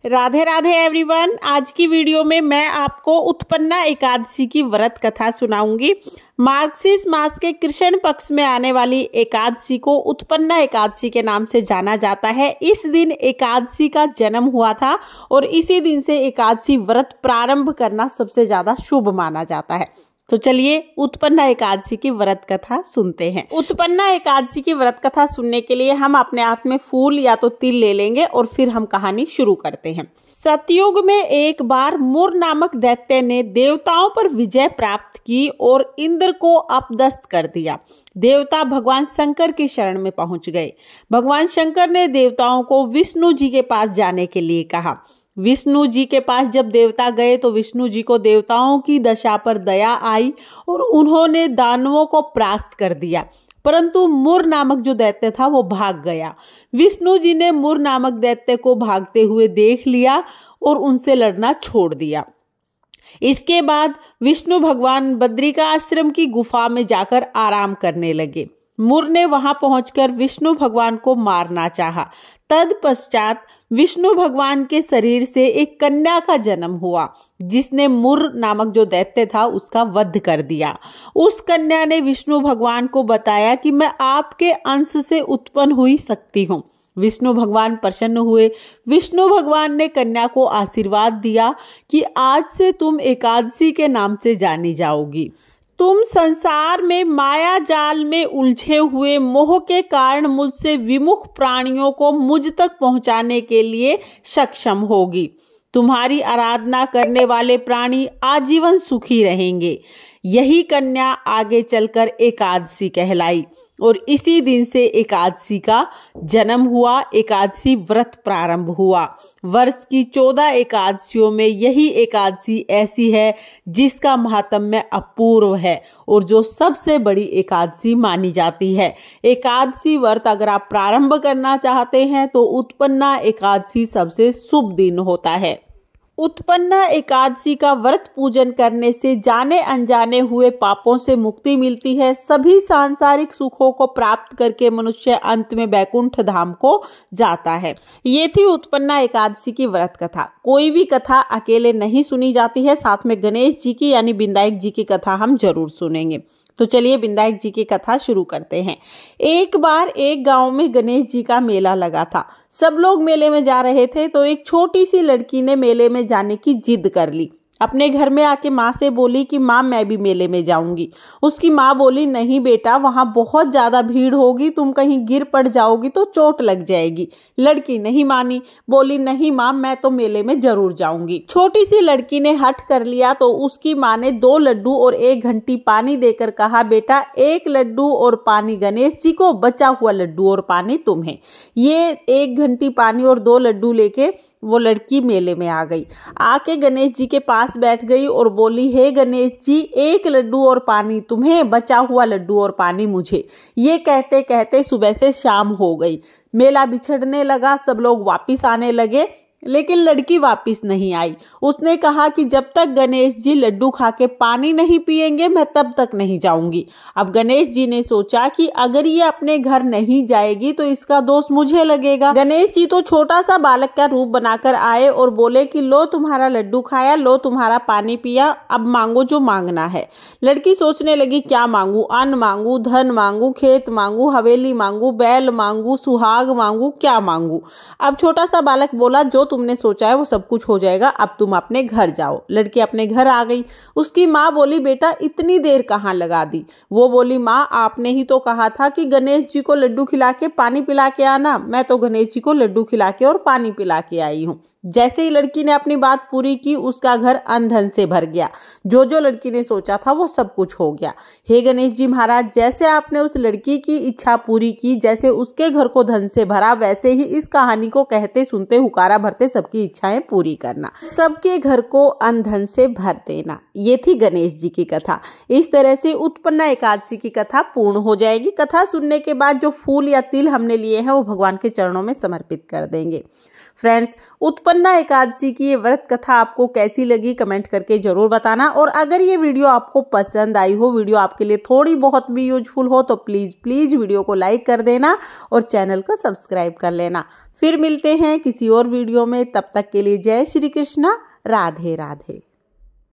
Radhe Radhe everyone. आज की video में मैं आपको उत्पन्ना एकादशी की व्रत कथा सुनाऊंगी। मार्गशीर्ष मास के कृष्ण पक्ष में आने वाली एकादशी को उत्पन्ना एकादशी के नाम से जाना जाता है। इस दिन एकादशी का जन्म हुआ था और इसी दिन से एकादशी व्रत प्रारंभ करना सबसे ज्यादा शुभ माना जाता है। तो चलिए उत्पन्ना एकादशी की व्रत कथा सुनते हैं। उत्पन्ना एकादशी की व्रत कथा सुनने के लिए हम अपने हाथ में फूल या तो तिल ले लेंगे और फिर हम कहानी शुरू करते हैं। सतयुग में एक बार मुर नामक दैत्य ने देवताओं पर विजय प्राप्त की और इंद्र को अपदस्थ कर दिया। देवता भगवान शंकर की शरण में पहुंच गए। भगवान शंकर ने देवताओं को विष्णु जी के पास जाने के लिए कहा। विष्णु जी के पास जब देवता गए तो विष्णु जी को देवताओं की दशा पर दया आई और उन्होंने दानवों को परास्त कर दिया, परंतु मुर नामक जो दैत्य था वो भाग गया। विष्णु जी ने मुर नामक दैत्य को भागते हुए देख लिया और उनसे लड़ना छोड़ दिया। इसके बाद विष्णु भगवान बद्रिका आश्रम की गुफा में जाकर आराम करने लगे। मुर ने वहां पहुंचकर विष्णु भगवान को मारना चाहा। तत्पश्चात विष्णु भगवान के शरीर से एक कन्या का जन्म हुआ, जिसने मुर नामक जो दैत्य था उसका वध कर दिया। उस कन्या ने विष्णु भगवान को बताया कि मैं आपके अंश से उत्पन्न हुई शक्ति हूँ। विष्णु भगवान प्रसन्न हुए। विष्णु भगवान ने कन्या को आशीर्वाद दिया कि आज से तुम एकादशी के नाम से जानी जाओगी। तुम संसार में माया जाल में उलझे हुए मोह के कारण मुझसे विमुख प्राणियों को मुझ तक पहुंचाने के लिए सक्षम होगी। तुम्हारी आराधना करने वाले प्राणी आजीवन सुखी रहेंगे। यही कन्या आगे चलकर एकादशी कहलाई और इसी दिन से एकादशी का जन्म हुआ। एकादशी व्रत प्रारंभ हुआ। वर्ष की 14 एकादशियों में यही एकादशी ऐसी है जिसका महात्म्य अपूर्व है और जो सबसे बड़ी एकादशी मानी जाती है। एकादशी व्रत अगर आप प्रारंभ करना चाहते हैं तो उत्पन्ना एकादशी सबसे शुभ दिन होता है। उत्पन्ना एकादशी का व्रत पूजन करने से जाने अनजाने हुए पापों से मुक्ति मिलती है। सभी सांसारिक सुखों को प्राप्त करके मनुष्य अंत में बैकुंठ धाम को जाता है। ये थी उत्पन्ना एकादशी की व्रत कथा। कोई भी कथा अकेले नहीं सुनी जाती है, साथ में गणेश जी की यानी विनायक जी की कथा हम जरूर सुनेंगे। तो चलिए विनायक जी की कथा शुरू करते हैं। एक बार एक गांव में गणेश जी का मेला लगा था। सब लोग मेले में जा रहे थे तो एक छोटी सी लड़की ने मेले में जाने की जिद कर ली। अपने घर में आके माँ से बोली कि माँ मैं भी मेले में जाऊंगी। उसकी माँ बोली नहीं बेटा, वहां बहुत ज्यादा भीड़ होगी, तुम कहीं गिर पड़ जाओगी तो चोट लग जाएगी। लड़की नहीं मानी, बोली नहीं माँ मैं तो मेले में जरूर जाऊंगी। छोटी सी लड़की ने हठ कर लिया तो उसकी माँ ने 2 लड्डू और 1 घंटी पानी देकर कहा बेटा 1 लड्डू और पानी गणेश जी को, बचा हुआ लड्डू और पानी तुम्हें। ये 1 घंटी पानी और 2 लड्डू लेके वो लड़की मेले में आ गई। आके गणेश जी के पास बैठ गई और बोली हे गणेश जी 1 लड्डू और पानी तुम्हें, बचा हुआ लड्डू और पानी मुझे। ये कहते कहते सुबह से शाम हो गई। मेला बिछड़ने लगा, सब लोग वापिस आने लगे, लेकिन लड़की वापिस नहीं आई। उसने कहा कि जब तक गणेश जी लड्डू खा के पानी नहीं पिएंगे मैं तब तक नहीं जाऊंगी। अब गणेश जी ने सोचा कि अगर ये अपने घर नहीं जाएगी तो इसका दोष मुझे लगेगा। गणेश जी तो छोटा सा बालक का रूप बनाकर आए और बोले कि लो तुम्हारा लड्डू खाया, लो तुम्हारा पानी पिया, अब मांगो जो मांगना है। लड़की सोचने लगी क्या मांगू, अन्न मांगू, धन मांगू, खेत मांगू, हवेली मांगू, बैल मांगू, सुहाग मांगू, क्या मांगू। अब छोटा सा बालक बोला जो तुमने सोचा है वो सब कुछ हो जाएगा, अब तुम अपने घर जाओ। लड़की अपने घर आ गई। उसकी माँ बोली बेटा इतनी देर कहाँ लगा दी। वो बोली माँ आपने ही तो कहा था कि गणेश जी को लड्डू खिला के पानी पिला के आना, मैं तो गणेश जी को लड्डू खिला के और पानी पिला के आई हूँ। जैसे ही लड़की ने अपनी बात पूरी की उसका घर अन्न धन से भर गया। जो जो लड़की ने सोचा था वो सब कुछ हो गया। हे गणेश जी महाराज, जैसे आपने उस लड़की की इच्छा पूरी की, जैसे उसके घर को धन से भरा, वैसे ही इस कहानी को कहते सुनते हुकारा भरते सबकी इच्छाएं पूरी करना, सबके घर को अन्न धन से भर देना। ये थी गणेश जी की कथा। इस तरह से उत्पन्ना एकादशी की कथा पूर्ण हो जाएगी। कथा सुनने के बाद जो फूल या तिल हमने लिए हैं वो भगवान के चरणों में समर्पित कर देंगे। फ्रेंड्स, उत्पन्ना एकादशी की ये व्रत कथा आपको कैसी लगी कमेंट करके जरूर बताना। और अगर ये वीडियो आपको पसंद आई हो, वीडियो आपके लिए थोड़ी बहुत भी यूजफुल हो, तो प्लीज़ वीडियो को लाइक कर देना और चैनल को सब्सक्राइब कर लेना। फिर मिलते हैं किसी और वीडियो में, तब तक के लिए जय श्री कृष्णा, राधे राधे।